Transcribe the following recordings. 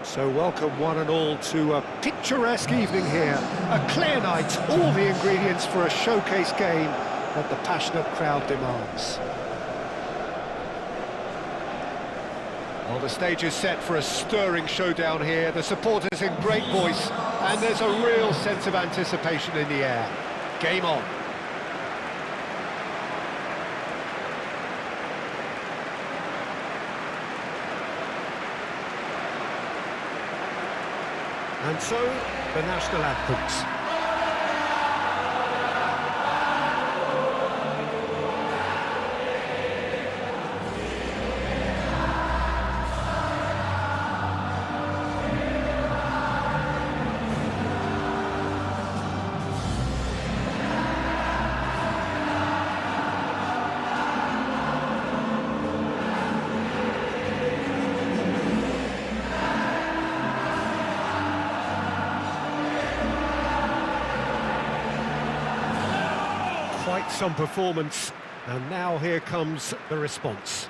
So welcome one and all to a picturesque evening here. A clear night, all the ingredients for a showcase game that the passionate crowd demands. Well, the stage is set for a stirring showdown here. The supporters in great voice, and there's a real sense of anticipation in the air. Game on. And so, the national anthems. Quite some performance, and now here comes the response.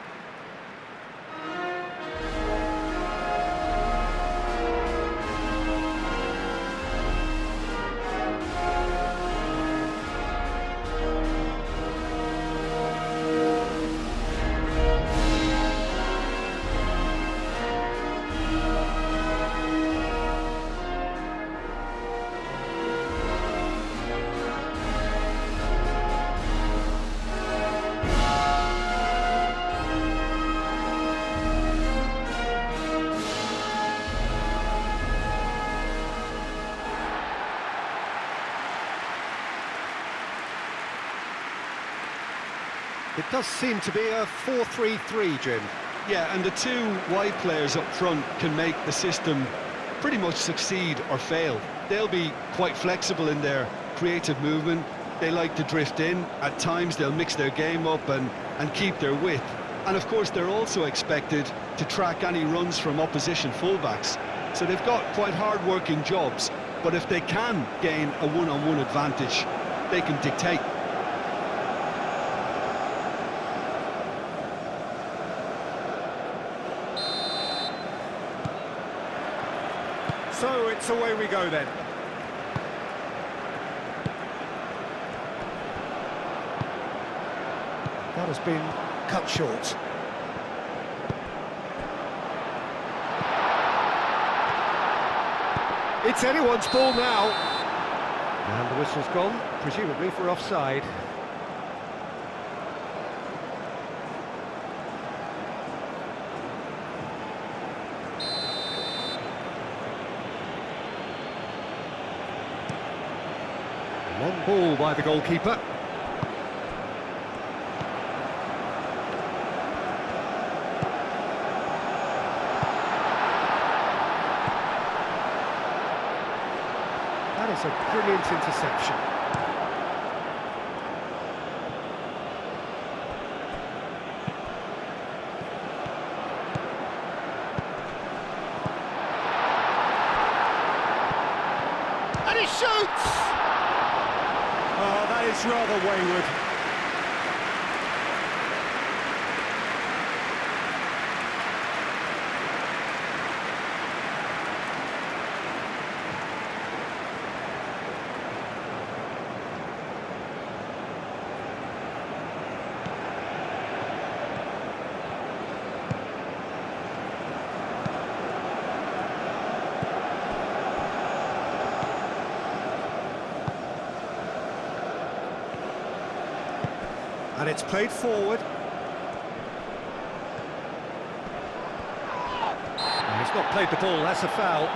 It does seem to be a 4-3-3, Jim. Yeah, and the two wide players up front can make the system pretty much succeed or fail. They'll be quite flexible in their creative movement. They like to drift in. At times they'll mix their game up and keep their width. And of course they're also expected to track any runs from opposition fullbacks. So they've got quite hard-working jobs, but if they can gain a one-on-one advantage, they can dictate. So it's away we go then. That has been cut short. It's anyone's ball now. And the whistle's gone, presumably for offside. Long ball by the goalkeeper. That is a brilliant interception. And he shoots! Oh, that is rather wayward. And it's played forward. And he's not played the ball, that's a foul.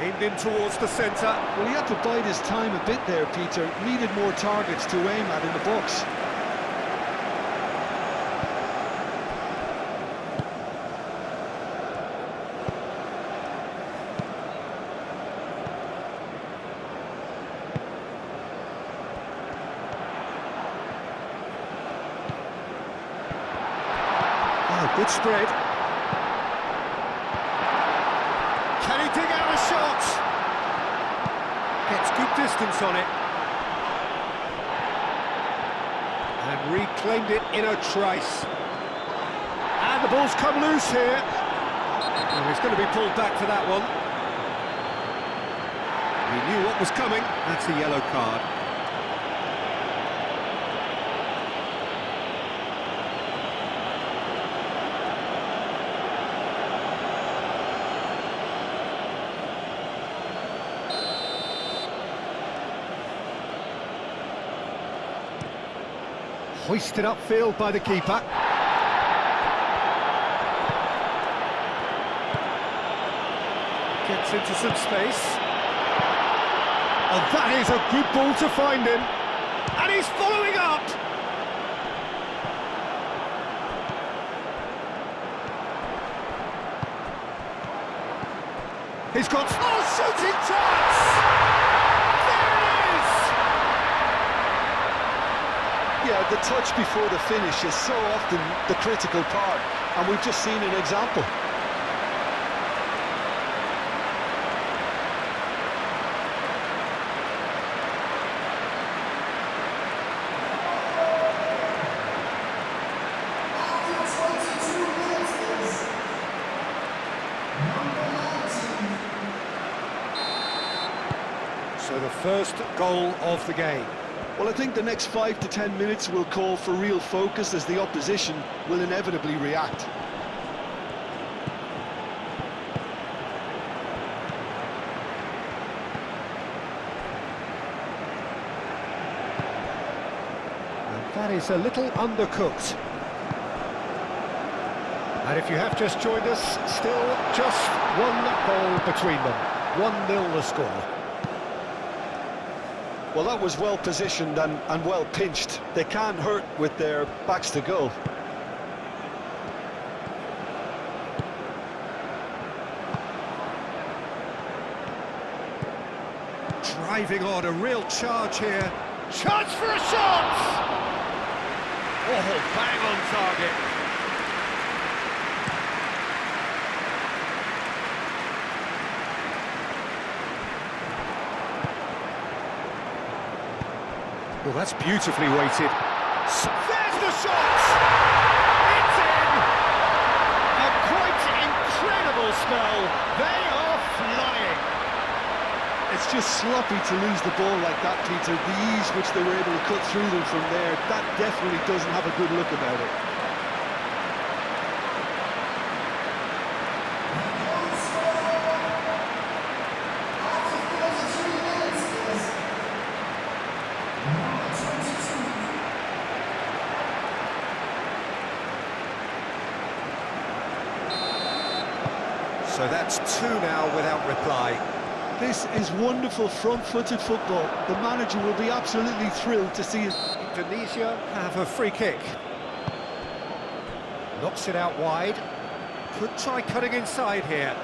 Aimed in towards the centre. Well, he had to bide his time a bit there, Peter. Needed more targets to aim at in the box. Good spread. Can he dig out a shot? Gets good distance on it. And reclaimed it in a trice. And the ball's come loose here. Oh, he's going to be pulled back for that one. He knew what was coming. That's a yellow card. Hoisted upfield by the keeper. Gets into some space. Oh, that is a good ball to find him. And he's following up. He's got... Oh, shooting chance! There it is! Yeah, the touch before the finish is so often the critical part, and we've just seen an example. So the first goal of the game. Well, I think the next 5 to 10 minutes will call for real focus as the opposition will inevitably react. And that is a little undercooked. And if you have just joined us, still just one goal between them. 1-0 the score. Well, that was well positioned and well pinched. They can't hurt with their backs to goal. Driving on, a real charge here. Chance for a shot! Oh, bang on target. Well, that's beautifully weighted. There's the shot! It's in! A quite incredible spell. They are flying. It's just sloppy to lose the ball like that, Peter. The ease which they were able to cut through them from there, that definitely doesn't have a good look about it. So that's 2 now without reply. This is wonderful front-footed football. The manager will be absolutely thrilled to see his... Indonesia have a free kick. Knocks it out wide. Could try cutting inside here.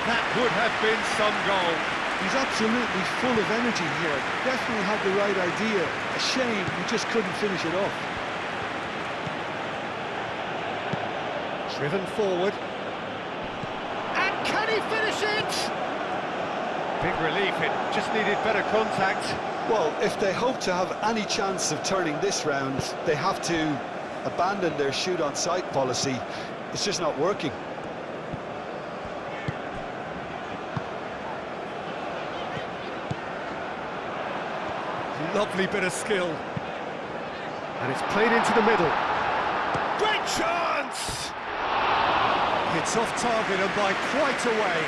That would have been some goal. He's absolutely full of energy here. Definitely had the right idea. A shame he just couldn't finish it off. Driven forward. And can he finish it? Big relief, it just needed better contact. Well, if they hope to have any chance of turning this round, they have to abandon their shoot-on-sight policy. It's just not working. Lovely bit of skill. And it's played into the middle. Great chance! It's off target and by quite a way.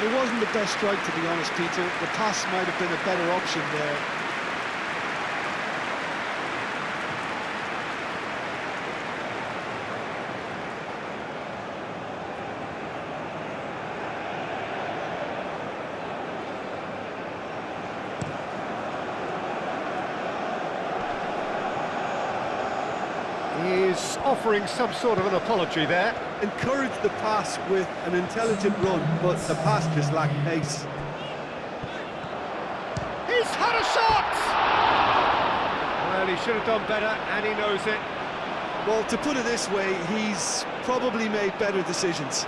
It wasn't the best strike, to be honest, Peter. The pass might have been a better option there. was offering some sort of an apology there. Encouraged the pass with an intelligent run, but the pass just lacked pace. He's had a shot! Well, he should have done better, and he knows it. Well, to put it this way, he's probably made better decisions.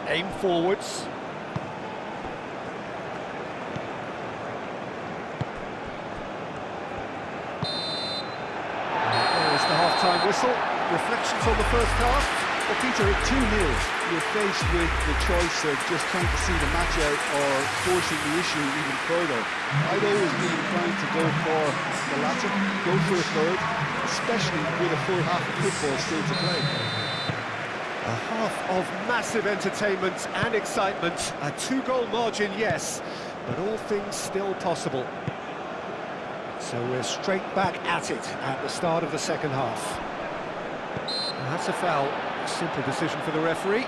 Aim forwards. There's the half-time whistle. Reflections on the first half. Well, Peter, at 2-0, you're faced with the choice of just trying to see the match out or forcing the issue even further. I'd always be inclined to go for the latter, go for a third, especially with a full half of football still to play. A half of massive entertainment and excitement. A 2-goal margin, yes, but all things still possible. So we're straight back at it at the start of the second half. And that's a foul. A simple decision for the referee.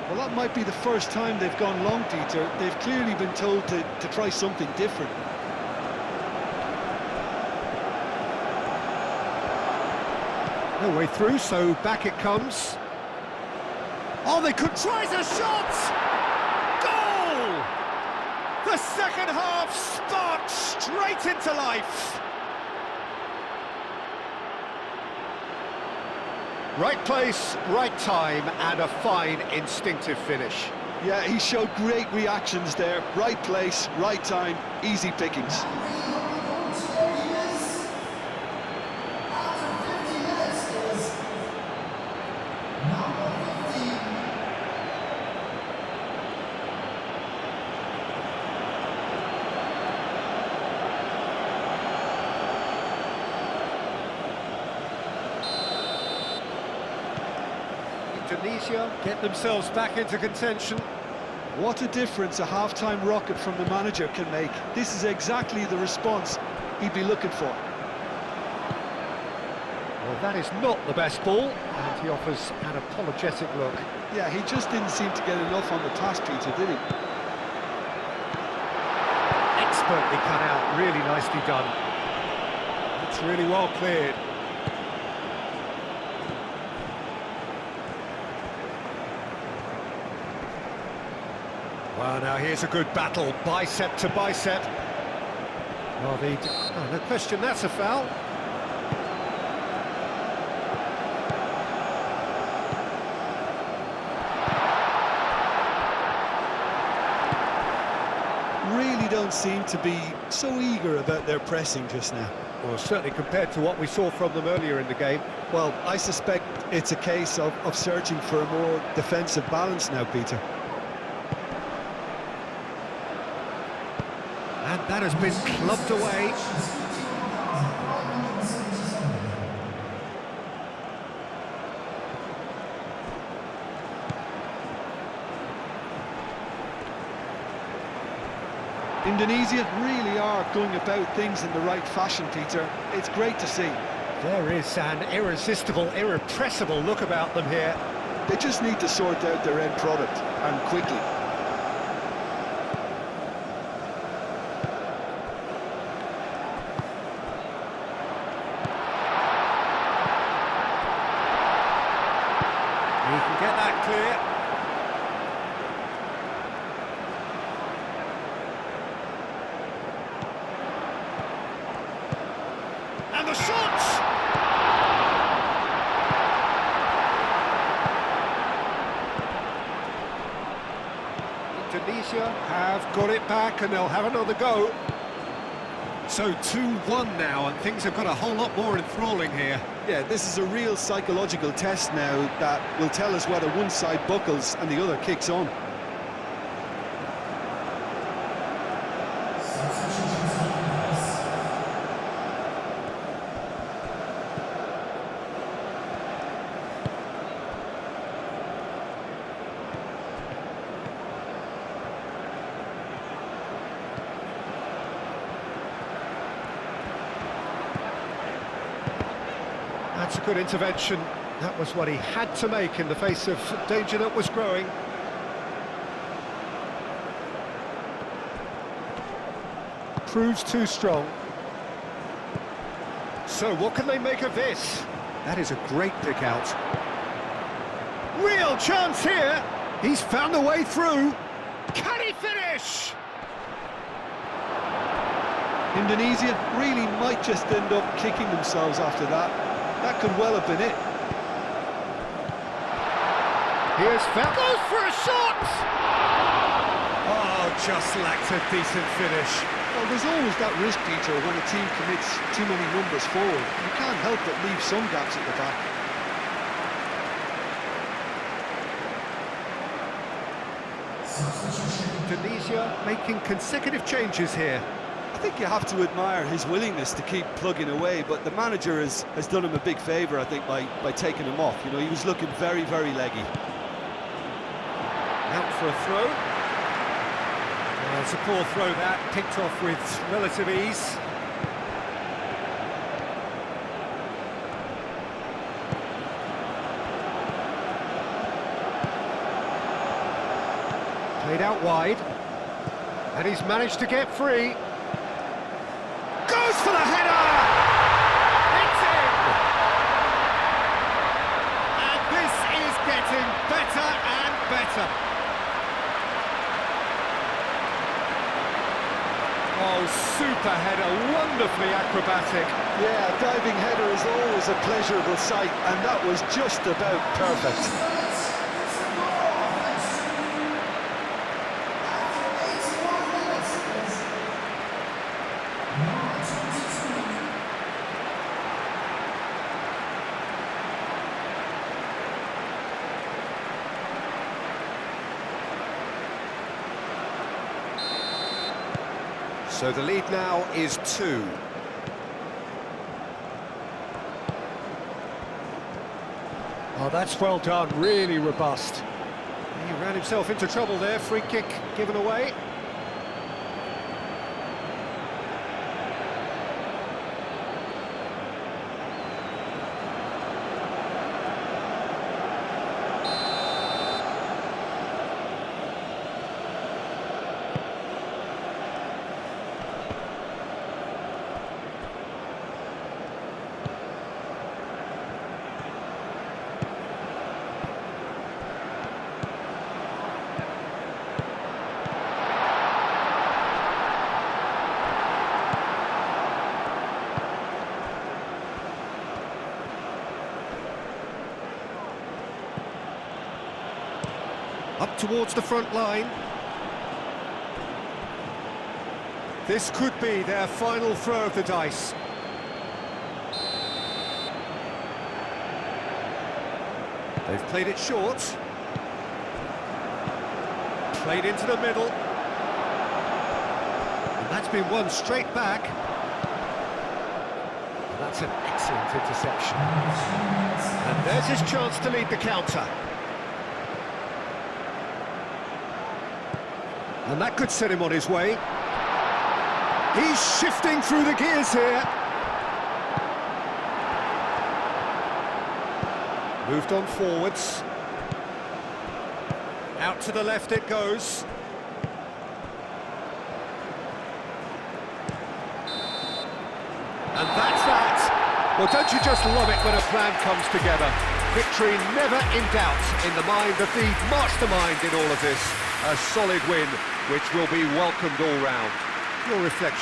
Well, that might be the first time they've gone long, Peter. They've clearly been told to try something different. No way through, so back it comes. Oh, they could try the shot! Goal! The second half sparked straight into life. Right place, right time, and a fine instinctive finish. Yeah, he showed great reactions there. Right place, right time, easy pickings. Indonesia get themselves back into contention. What a difference a half-time rocket from the manager can make. This is exactly the response he'd be looking for. Well, that is not the best ball, and he offers an apologetic look. Yeah, he just didn't seem to get enough on the task, Peter, did he? Expertly cut out, really nicely done. It's really well cleared. Well, now here's a good battle, bicep to bicep. Well, no question, that's a foul. Really don't seem to be so eager about their pressing just now. Well, certainly compared to what we saw from them earlier in the game. Well, I suspect it's a case of searching for a more defensive balance now, Peter. And that has been clubbed away. Indonesia really are going about things in the right fashion, Peter. It's great to see. There is an irresistible, irrepressible look about them here. They just need to sort out their end product, and quickly. He can get that clear. And the shot! Indonesia have got it back and they'll have another go. So 2-1 now, and things have got a whole lot more enthralling here. Yeah, this is a real psychological test now that will tell us whether one side buckles and the other kicks on. That's a good intervention. That was what he had to make in the face of danger that was growing. Proves too strong. So what can they make of this? That is a great pick out. Real chance here. He's found a way through. Can he finish? Indonesia really might just end up kicking themselves after that. That could well have been it. Here's found. Goes for a shot! Oh, just lacked a decent finish. Well, there's always that risk, Peter, when a team commits too many numbers forward. You can't help but leave some gaps at the back. Indonesia making consecutive changes here. I think you have to admire his willingness to keep plugging away, but the manager has done him a big favour, I think, by taking him off. You know, he was looking very, very leggy. Out for a throw. Well, it's a poor throw that, picked off with relative ease. Played out wide. And he's managed to get free. Goes for the header! It's in! And this is getting better and better. Oh, super header, wonderfully acrobatic. Yeah, a diving header is always a pleasurable sight, and that was just about perfect. So the lead now is 2. Oh, that's well done, really robust. He ran himself into trouble there, free kick given away. Up towards the front line. This could be their final throw of the dice. They've played it short. Played into the middle. And that's been won straight back. And that's an excellent interception. And there's his chance to lead the counter. And that could set him on his way. He's shifting through the gears here. Moved on forwards. Out to the left it goes. And that's that. Well, don't you just love it when a plan comes together? Victory never in doubt in the mind of the mastermind in all of this. A solid win, which will be welcomed all round. Your reflection.